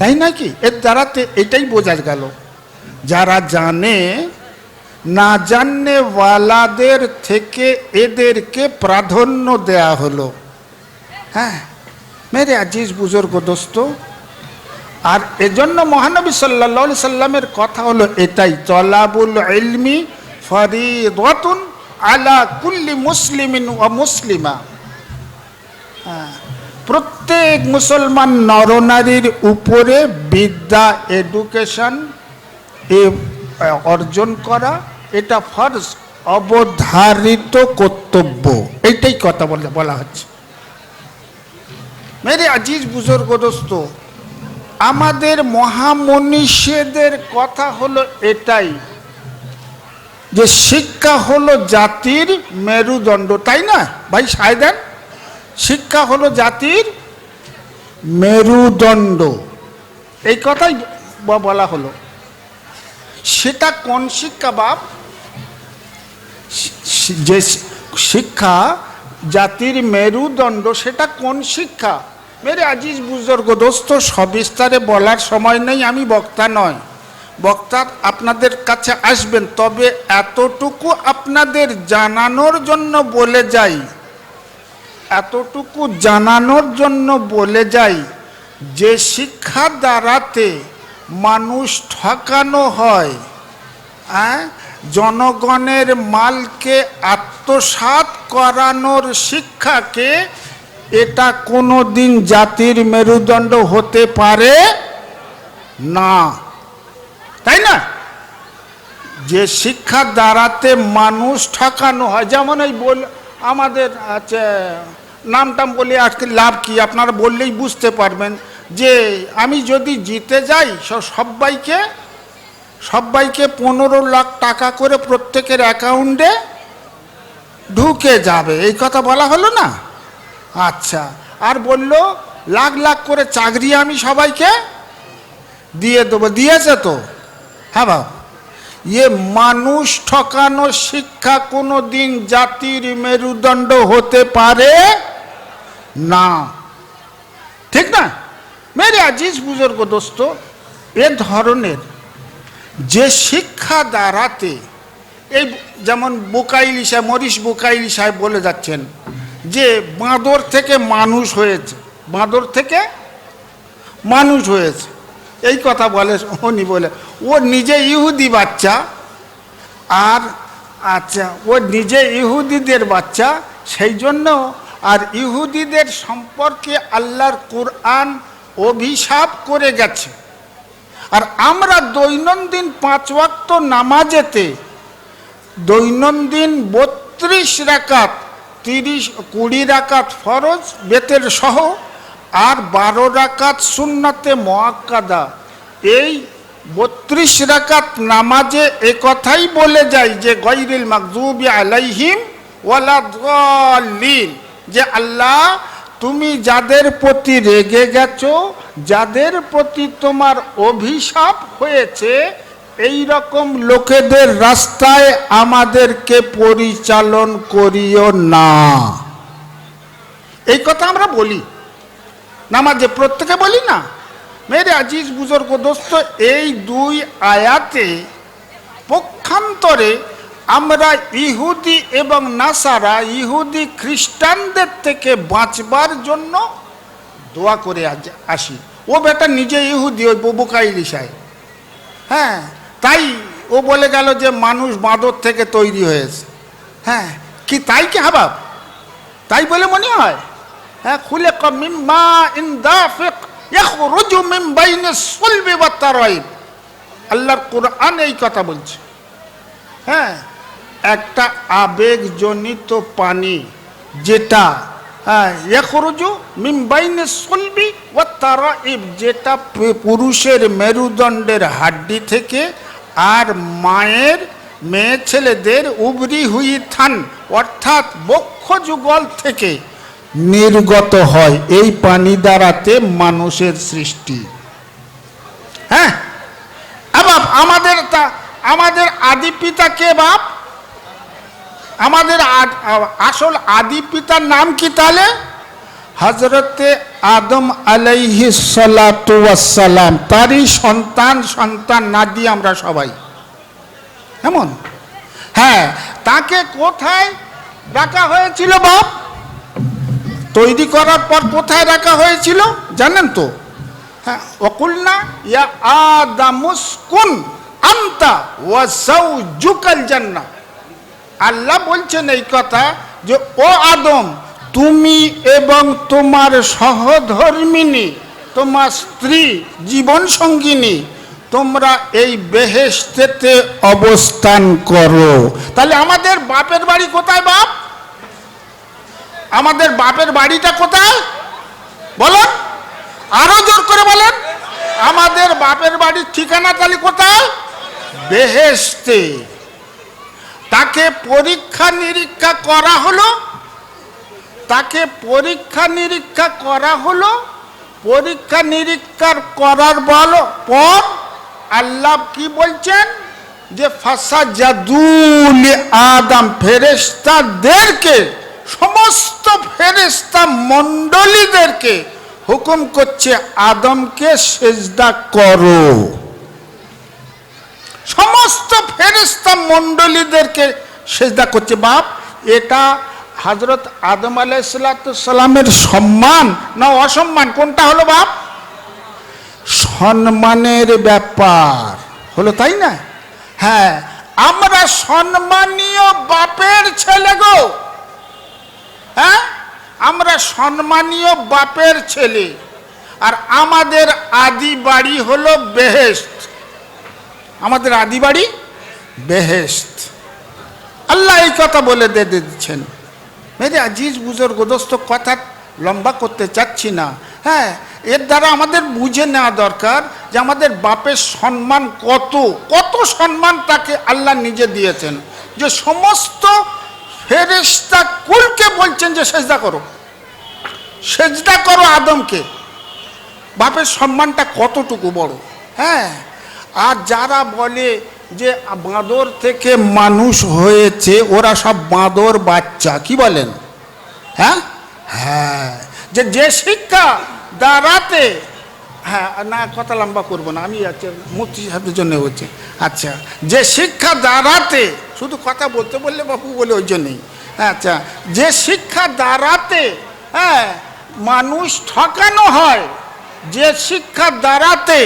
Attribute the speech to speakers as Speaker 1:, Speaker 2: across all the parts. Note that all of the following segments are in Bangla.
Speaker 1: তাই নাকি? এর দ্বারাতে এটাই বোঝা গেল, যারা জানে না জাননেওয়ালাদের থেকে এদেরকে প্রাধান্য দেয়া হলো। হ্যাঁ মেরে আজিজ বুজুর্গ দোস্ত, আর এজন্য মহানবী সাল্লাল্লাহু আলাইহি সাল্লামের কথা হলো এটাই, তলাবুল ইলমি ফরিদাতুন আলা কুল্লি মুসলিমিন ওয়া মুসলিমা। প্রত্যেক মুসলমান নরনারীর উপরে বিদ্যা, এডুকেশন অর্জন করা এটা ফরজ, অবধারিত কর্তব্য। এইটাই কথা বলা হচ্ছে। মেরে আজিজ বুজুর্গ দোস্ত, আমাদের মহামনীষীদের কথা হলো এটাই যে শিক্ষা হলো জাতির মেরুদণ্ড, তাই না ভাই সাহেদান? শিক্ষা হলো জাতির মেরুদণ্ড, এই কথাই বলা হলো। সেটা কোন শিক্ষা বাপ? যে শিক্ষা জাতির মেরুদণ্ড, সেটা কোন শিক্ষা? মেরে আজিজ বুজুর্গ দোস্ত, সবিস্তারে বলার সময় নেই, আমি বক্তা নয়, বক্তা আপনাদের কাছে আসবেন, তবে এতটুকু আপনাদের জানানোর জন্য বলে যাই, এতটুকু জানানোর জন্য বলে যাই যে শিক্ষা দ্বারাতে মানুষ ঠকানো হয়, জনগণের মালকে আত্মসাৎ করানোর শিক্ষাকে, এটা কোনো দিন জাতির মেরুদণ্ড হতে পারে না, তাই না? যে শিক্ষা দ্বারাতে মানুষ ঠকানো হয়, যেমন এই আমাদের নামটাম বলে আজকে লাভ কি, আপনারা বললেই বুঝতে পারবেন যে আমি যদি জিতে যাই সবাইকে 15 লাখ টাকা করে প্রত্যেকের অ্যাকাউন্টে ঢুকে যাবে, এই কথা বলা হলো না? আচ্ছা, আর বলল লাখ লাখ করে চাকরি আমি সবাইকে দিয়ে দেবো, দিয়েছে তো? হ্যাঁ বাবা, মানুষ ঠকানো শিক্ষা কোনো দিন জাতির মেরুদণ্ড হতে পারে না, ঠিক না? মেরে আজিজ বুজুর্গ দোস্ত, এ ধরনের যে শিক্ষা দ্বারাতে, এই যেমন বুকাইলি সাহেব, মরিস বুকাইলি সাহেব বলে যাচ্ছেন যে বাঁদর থেকে মানুষ হয়েছে, বাঁদর থেকে মানুষ হয়েছে, এই কথা বলে উনি, বলে ও নিজে ইহুদি বাচ্চা, আর আচ্ছা ও নিজে ইহুদিদের বাচ্চা, সেই জন্য আর ইহুদিদের সম্পর্কে আল্লাহর কুরআন অভিশাপ করে গেছে। আর আমরা দৈনন্দিন 5 ওয়াক্ত নামাজেতে দৈনন্দিন 32 রাকাত, 20 রাকাত ফরজ বেতের সহ আর 12 রাকাত সুন্নাতে মুআক্কাদা, এই 32 রাকাত নামাজে এ কথাই বলে যায় যে গায়রিল মাগযুবি আলাইহিম ওয়ালাদ-দাল্লিন, যে আল্লাহ তুমি যাদের প্রতি রেগে গেছো, যাদের প্রতি তোমার অভিশাপ হয়েছে, এই রকম লোকেদের রাস্তায় আমাদেরকে পরিচালন করিও না। এই কথা আমরা বলি নামাজে, প্রত্যেকে বলি না? মেরে আজিজ বুজুর্গ দোস্ত, এই 2 আয়াতে পক্ষান্তরে আমরা ইহুদি এবং নাসারা, ইহুদি খ্রিস্টানদের থেকে বাঁচবার জন্য দোয়া করে আসি। ও বেটা নিজে ইহুদি, ওই বুকাইলি সাহেব, হ্যাঁ, তাই ও বলে গেল যে মানুষ বাঁদর থেকে তৈরি হয়েছে। হ্যাঁ, কি তাই কি হাবাব? তাই বলে মনে হয়? হ্যাঁ, খুলিকা মিন মাইন দাফিক ইয়াখরুজু মিন বাইনিস সুলবি ওয়াত তারাইব, আল্লাহর কুরআন এই কথা বলছে। হ্যাঁ, একটা আবেগজনিত পানি, যেটা ইয়াখরুজু মিন বাইনিস সুলবি ওয়াত তারাইব, যেটা পুরুষের মেরুদণ্ডের হাড্ডি থেকে আর মায়ের মেয়ে ছেলেদের উবরি হুই থান অর্থাৎ বক্ষ যুগল থেকে নির্গত হয়। এই পানি দ্বারাতে মানুষের সৃষ্টি। হ্যাঁ, বাপ, আমাদের আদি পিতা কে বাপ? আমাদের আসল আদি পিতার নাম কি তাহলে? হজরতে আদম আলাইহিস সালাতু ওয়াস সালাম, তারই সন্তান নাদি আমরা সবাই, এমন। হ্যাঁ, তাকে কোথায় রাখা হয়েছিল বাপ? তৈরি করার পর কোথায় রাখা হয়েছিল জানেন তো? হ্যাঁ, ওয়াকুলনা ইয়া আদামুসকুন আনতা ওয়া যাওজুকাল জান্নাহ। আল্লাহ বলছেন এই কথা যে ও আদম, তুমি এবং তোমার সহধর্মিনী, তোমার স্ত্রী, জীবন সঙ্গিনী, তোমরা এই বেহেশতেতে অবস্থান করো। তাহলে আমাদের বাপের বাড়ি কোথায় বাপ? আমাদের বাপের বাড়িটা কোথায় বলেন? আরো জোর করে বলেন। আমাদের বাপের বাড়ির ঠিকানা তাহলে কোথায়? বেহেশতে। তাকে পরীক্ষা নিরীক্ষা করা হলো, তাকে পরীক্ষা নিরীক্ষা করা হলো। পরীক্ষা নিরীক্ষা করার পর আল্লাহ কি বলছেন যে ফাসাজাদুল আদম, ফেরেশতাদেরকে, সমস্ত ফেরেশতা মণ্ডলীদেরকে হুকুম করছে আদমকে সেজদা করো। সমস্ত ফেরেশতা মণ্ডলীদেরকে সেজদা করছে। বাপ, এটা হযরত আদম আলাইহিস সালামের সম্মান না অসম্মান? কোনটা হলো বাপ? সম্মানের ব্যাপার হলো, তাই না? হ্যাঁ, আমরা সম্মানীয় বাপের ছেলে গো। হ্যাঁ, আমরা সম্মানীয় বাপের ছেলে, আর আমাদের আদি বাড়ি হলো বেহেশত। আমাদের আদি বাড়ি বেহেশত। আল্লাহ এই কথা বলে দিচ্ছেন। মেরে আজিজ বুজুর্গ দোস্ত, কথা লম্বা করতে চাচ্ছি না। হ্যাঁ, এর দ্বারা আমাদের বুঝে নেওয়া দরকার যে আমাদের বাপের সম্মান কত, কত সম্মান তাকে আল্লাহ নিজে দিয়েছেন, যে সমস্ত ফেরেশতা কুলকে বলছেন যে সেজদা করো, সেজদা করো আদমকে। বাপের সম্মানটা কতটুকু বড়। হ্যাঁ, আর যারা বলে যে বাঁদর থেকে মানুষ হয়েছে, ওরা সব বাঁদর বাচ্চা, কি বলেন? হ্যাঁ হ্যাঁ, যে শিক্ষা দ্বারাতে, হ্যাঁ না কথা লম্বা করবো না আমি, আচ্ছা মুফতি সাহেবের জন্য হচ্ছে। আচ্ছা, যে শিক্ষা দ্বারাতে, শুধু কথা বলতে বললে বাপু বলে ওই জন্যই। আচ্ছা, যে শিক্ষা দ্বারাতে হ্যাঁ মানুষ ঠকানো হয়, যে শিক্ষা দ্বারাতে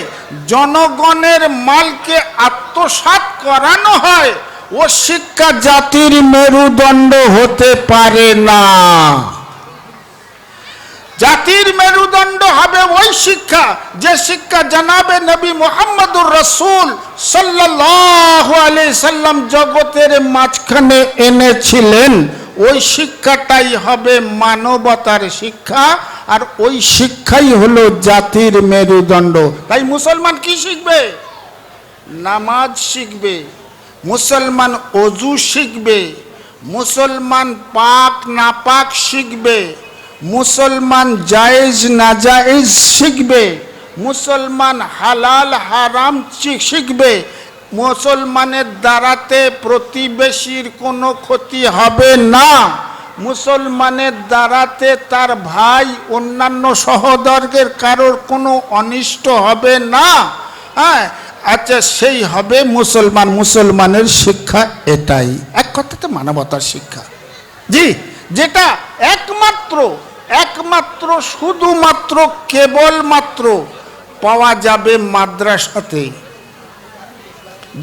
Speaker 1: জনগণের মালকে আত্মসাৎ করানো হয়, ও শিক্ষা জাতির মেরুদণ্ড হতে পারে না। জাতির মেরুদণ্ড হবে ওই শিক্ষা, যে শিক্ষা জনাবে নবী মুহাম্মদুর রাসূল সাল্লাল্লাহু আলাইহি সাল্লাম জগতের মাঝখানে এনেছিলেন। ওই শিক্ষাটাই হবে মানবতার শিক্ষা, আর ওই শিক্ষাই হলো জাতির মেরুদণ্ড। তাই মুসলমান কি শিখবে? নামাজ শিখবে, মুসলমান ওযু শিখবে, মুসলমান পাক নাপাক শিখবে, মুসলমান জায়েজ নাজায়েজ শিখবে, মুসলমান হালাল হারাম শিখবে। মুসলমানের দ্বারাতে প্রতিবেশীর কোনো ক্ষতি হবে না, মুসলমানের দ্বারাতে তার ভাই অন্যান্য সহোদরদের কারোর কোনো অনিষ্ট হবে না। হ্যাঁ, আচ্ছা, সেই হবে মুসলমান। মুসলমানের শিক্ষা এটাই, এক কথাতে মানবতার শিক্ষা। জি, যেটা একমাত্র শুধুমাত্র কেবলমাত্র পাওয়া যাবে মাদ্রাসাতে,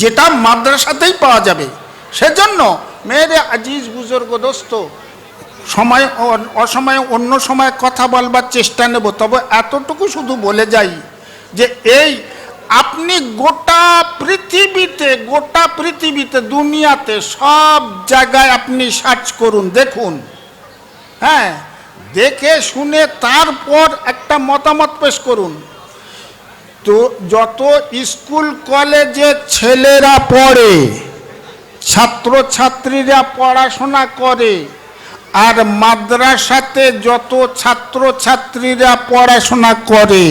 Speaker 1: যেটা মাদ্রাসাতেই পাওয়া যাবে। সেজন্য মেরে আজিজ বুজুর্গ দোস্ত, সময় অসময়ে অন্য সময় কথা বলবার চেষ্টা নেব, তবে এতটুকু শুধু বলে যাই যে এই আপনি গোটা পৃথিবীতে দুনিয়াতে সব জায়গায় আপনি সার্চ করুন, দেখুন। হ্যাঁ, দেখে শুনে তারপর একটা মতামত পেশ করুন। তো যত স্কুল কলেজে ছেলেরা পড়ে, ছাত্রছাত্রীরা পড়াশোনা করে, আর মাদ্রাসাতে যত ছাত্রছাত্রীরা পড়াশোনা করে,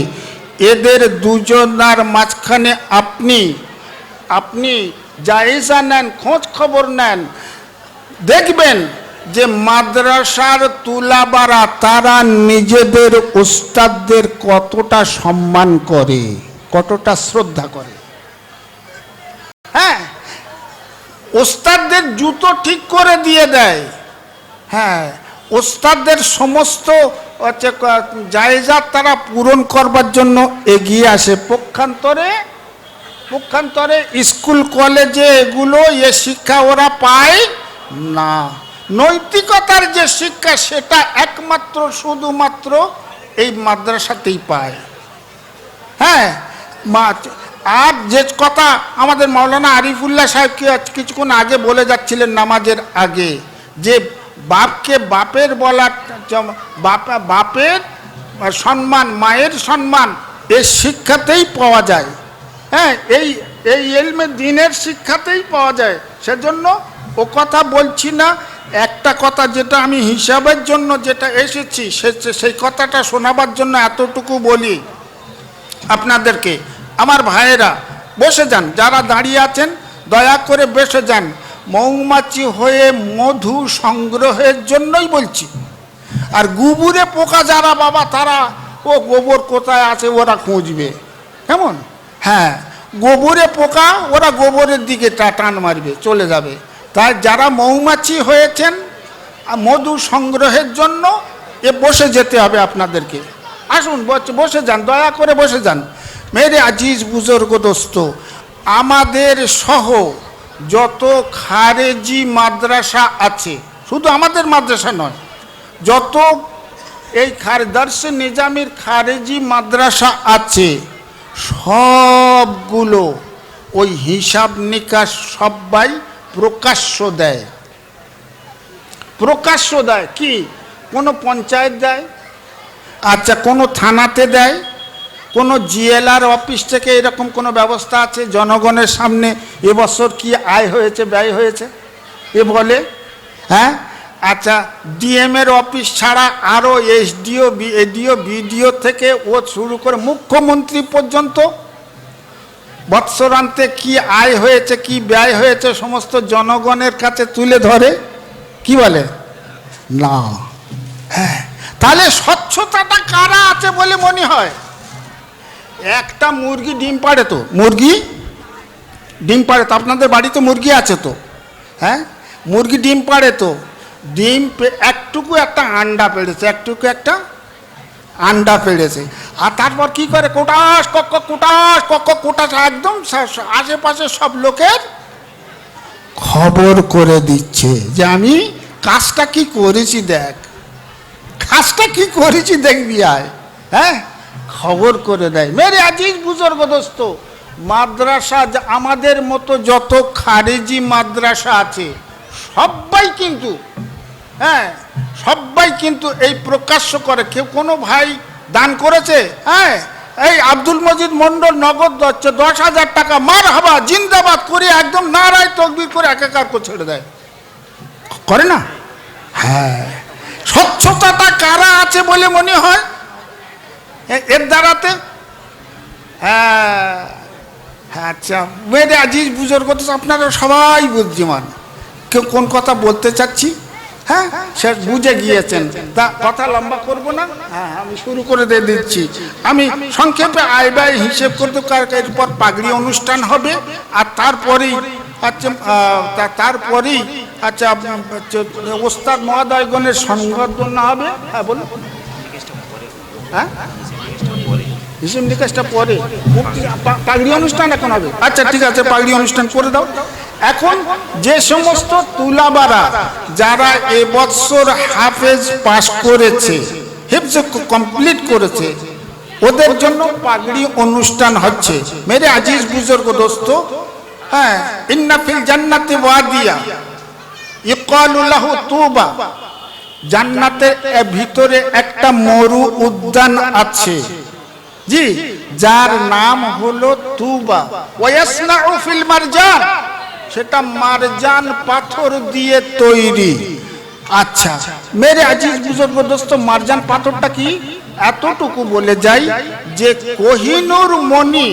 Speaker 1: এদের দুজনার মাঝখানে আপনি জায়জা নেন, খোঁজ খবর নেন, দেখবেন যে মাদ্রাসার তুলাবারা তারা নিজেদের উস্তাদদের কতটা সম্মান করে, কতটা শ্রদ্ধা করে। হ্যাঁ, ওস্তাদদের জুতো ঠিক করে দিয়ে দেয়। হ্যাঁ, ওস্তাদদের সমস্ত জায়গা তারা পূরণ করবার জন্য এগিয়ে আসে। পক্ষান্তরে স্কুল কলেজে এগুলো শিক্ষা ওরা পায় না। নৈতিকতার যে শিক্ষা সেটা একমাত্র শুধুমাত্র এই মাদ্রাসাতেই পায়। হ্যাঁ, আর যে কথা আমাদের মাওলানা আরিফুল্লাহ সাহেব কিছুক্ষণ আগে বলে যাচ্ছিলেন নামাজের আগে, যে বাপকে বাপের বলা, বাপের সম্মান, মায়ের সম্মান এই শিক্ষাতেই পাওয়া যায়। হ্যাঁ, এই ইলমে দ্বীনের শিক্ষাতেই পাওয়া যায়। সেজন্য ও কথা বলছি না, একটা কথা যেটা আমি হিসাবের জন্য যেটা এসেছি সেই কথাটা শোনাবার জন্য এতটুকু বলি আপনাদেরকে। আমার ভাইয়েরা বসে যান, যারা দাঁড়িয়ে আছেন দয়া করে বসে যান। মৌমাছি হয়ে মধু সংগ্রহের জন্যই বলছি। আর গোবরে পোকা যারা বাবা, তারা ও গোবর কোথায় আছে ওরা খুঁজবে, কেমন? হ্যাঁ, গোবরে পোকা, ওরা গোবরের দিকে টান মারবে, চলে যাবে। তাই যারা মৌমাছি হয়েছেন মধু সংগ্রহের জন্য বসে যেতে হবে আপনাদেরকে। আসুন বসে যান, দয়া করে বসে যান। মেরে আজিজ বুজুর্গ দোস্ত, আমাদের সহ যত খারেজি মাদ্রাসা আছে, শুধু আমাদের মাদ্রাসা নয়, যত এই দারসে নিজামির খারেজি মাদ্রাসা আছে সবগুলো ওই হিসাব নিকাশ সবাই প্রকাশ্য দেয়। প্রকাশ্য দেয় কি? কোনো পঞ্চায়েত দেয়, আচ্ছা কোনো থানাতে দেয়, কোনো জিএলআর অফিস থেকে এরকম কোনো ব্যবস্থা আছে জনগণের সামনে এবছর কি আয় হয়েছে ব্যয় হয়েছে এ বলে? হ্যাঁ, আচ্ছা ডিএমের অফিস ছাড়া আরও এসডিও, এডিও, বিডিও থেকে ও শুরু করে মুখ্যমন্ত্রী পর্যন্ত বৎসরান্তে কি আয় হয়েছে কি ব্যয় হয়েছে সমস্ত জনগণের কাছে তুলে ধরে? কি বলে? না। হ্যাঁ, তাহলে স্বচ্ছতাটা কারা আছে বলে মনে হয়? একটা মুরগি ডিম পাড়ে তো, মুরগি ডিম পাড়ে তো, আপনাদের বাড়িতে মুরগি আছে তো? হ্যাঁ, মুরগি ডিম পাড়ে তো, ডিম একটুকু একটা আন্ডা পেড়েছে, একটুকু একটা আন্ডা পেড়েছে। আর তারপর কি করে? কোটাস কক কোটাস কক কোটাস, একদম আশেপাশে সব লোকের খবর করে দিচ্ছে যে আমি কাজটা কি করেছি দেখ, কাজটা কি করেছি দেখবি আয়। হ্যাঁ, খবর করে দেয়। মেরে আজিজ বুজুর্গ দোস্ত, মাদ্রাসা আমাদের মতো যত খারেজি মাদ্রাসা আছে সবাই কিন্তু, হ্যাঁ সবাই কিন্তু এই প্রকাশ্য করে। কেউ কোনো ভাই দান করেছে, হ্যাঁ এই আব্দুল মজিদ মন্ডল নগদ হচ্ছে 10,000 টাকা, মার হাবা জিন্দাবাদ করে একদম নারায় তকবির করে একাকার করে ছেড়ে দেয়, করে না? হ্যাঁ, স্বচ্ছতাটা কারা আছে বলে মনে হয় এর দ্বারাতে? হ্যাঁ, আচ্ছা মেরে আজিজ বুজুর্গ তো আপনারা সবাই বুদ্ধিমান, কেউ কোন কথা বলতে চাচ্ছি হ্যাঁ সে বুঝে গিয়েছেন। তা কথা লম্বা করব না, হ্যাঁ আমি শুরু করে দিয়ে দিচ্ছি। আমি সংক্ষেপে আয় ব্যয় হিসেব করতে, এরপর পাগড়ি অনুষ্ঠান হবে, আর তারপরেই আচ্ছা ওস্তাদ মহোদয়গণের সংবর্ধনা হবে। হ্যাঁ বলুন। হ্যাঁ, হিসেব নিকাশটা পরে, পাগড়ি অনুষ্ঠান এখন হবে। আচ্ছা ঠিক আছে, পাগড়ি অনুষ্ঠান করে দাও। এখন যে সমস্ত তুলাবারা যারা এবছর হাফেজ পাস করেছে, হিফজ কমপ্লিট করেছে, ওদের জন্য পাগড়ি অনুষ্ঠান হচ্ছে। মেরে আজিজ বুজুর্গ দোস্ত, হ্যাঁ ইন্না ফিল জান্নাতি ওয়াদিয়া ইকালু লাহু তুবা, জান্নাতের ভিতরে একটা মরু উদ্যান আছে জি, যার নাম হলো তুবা। ওয়াসনাউ ফিল মারজান, সেটা মারজান পাথর দিয়ে তৈরি। আচ্ছা মেরে আজিজ বুজুর্গ দোস্ত, মারজান পাথরটা কি? এতটুকু বলে যাই যে কোহিনূর মণি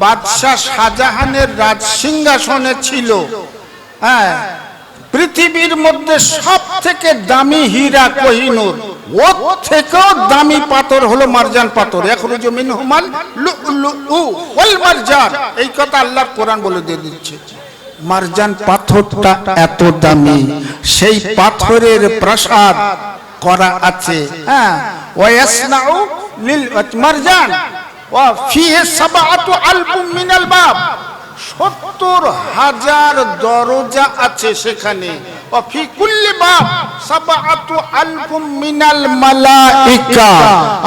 Speaker 1: বাদশাহ শাহজাহানের রাজ সিংহাসনে ছিল। হ্যাঁ, পৃথিবীর মধ্যে সব থেকে দামি হীরা কোহিনূর, ওর থেকেও দামি পাথর হলো মারজান পাথর। এখরুজু মিনহুমাল লুলুউ ওয়াল মারজান, এই কথা আল্লাহর কোরআন বলে দিয়ে দিচ্ছে। মারজান পাথরটা এত দামি, সেই পাথরের প্রাসাদ করা আছে। হ্যাঁ, ওয়া ইয়াসনাউ লিল মারজান ওয়া ফিহি সাবআতু আলফুম মিনাল বাব, ৭০,০০০ দরজা আছে সেখানে। ওয়া ফি কুল্লি বাব সাবআতু আলফুম মিনাল মালাইকা,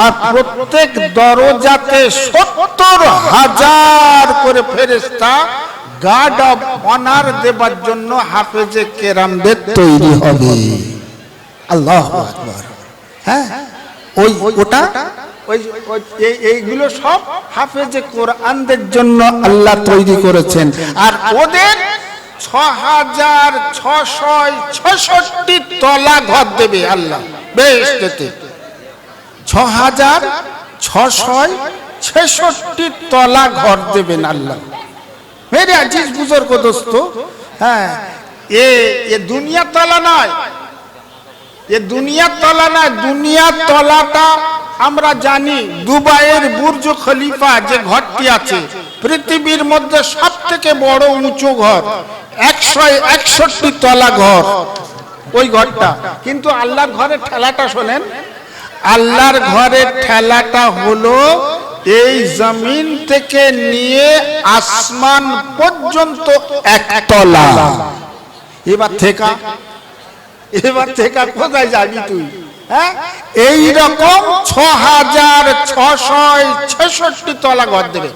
Speaker 1: আর প্রত্যেক দরজাতে ৭০,০০০ করে ফেরেশতা গার্ড অফ অনার দেবার জন্য হাফেজে কেরামদের তৈরি হবে। আল্লাহু আকবার। হ্যাঁ, ওই ওটা এইগুলো সব হাফেজে কোরআনদের জন্য আল্লাহ তৈরি করেছেন। আর ওদের ৬৬৬৬ তলা ঘর দেবে আল্লাহ বেহেশতেতে। ৬৬৬৬ তলা ঘর দেবেন আল্লাহ। মেরে আজিজ বুজুর্গ দোস্ত, হ্যাঁ, এ দুনিয়া তলা নয়, এ দুনিয়ার তলা নয়। দুনিয়ার তলাটা আমরা জানি, দুবাইয়ের বুর্জ খলিফা যে ঘরটি আছে, পৃথিবীর মধ্যে সব থেকে বড় উঁচু ঘর, ১৬১ তলা ঘর, ওই ঘরটা। কিন্তু আল্লাহর ঘরের ঠেলাটা শোনেন, আল্লাহর ঘরের ঠেলাটা হলো এই জমিন থেকে নিয়ে আসমান পর্যন্ত ১ তলা। এবার থেকে কোথায় যাবি তুই? হ্যাঁ, এই রকম ৬৬৬৬ তলা ঘর দেবে।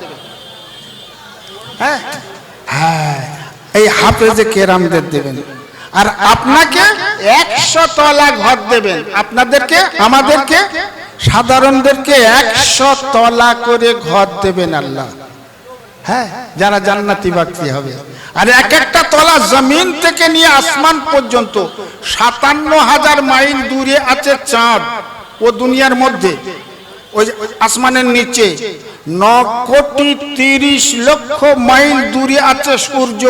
Speaker 1: হ্যাঁ, এই হাফেজে কেরামদের দেবেন। আর আপনাকে ১০০ তলা ঘর দেবেন, আপনাদেরকে, আমাদেরকে, সাধারণদেরকে ১০০ তলা করে ঘর দেবেন আল্লাহ। হ্যাঁ, যারা জান্নাতি ব্যক্তি হবে। আর এক একটা তলা জমিন থেকে নিয়ে আসমান পর্যন্ত ৫৭,০০০ মাইল দূরে আছে চাঁদ, ও দুনিয়ার মধ্যে, ওই আসমানের নিচে ৯,৩০,০০,০০০ মাইল দূরে আছে সূর্য,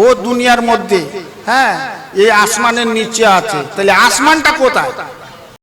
Speaker 1: ও দুনিয়ার মধ্যে। হ্যাঁ, এই আসমানের নিচে আছে। তাহলে আসমানটা কোথায়?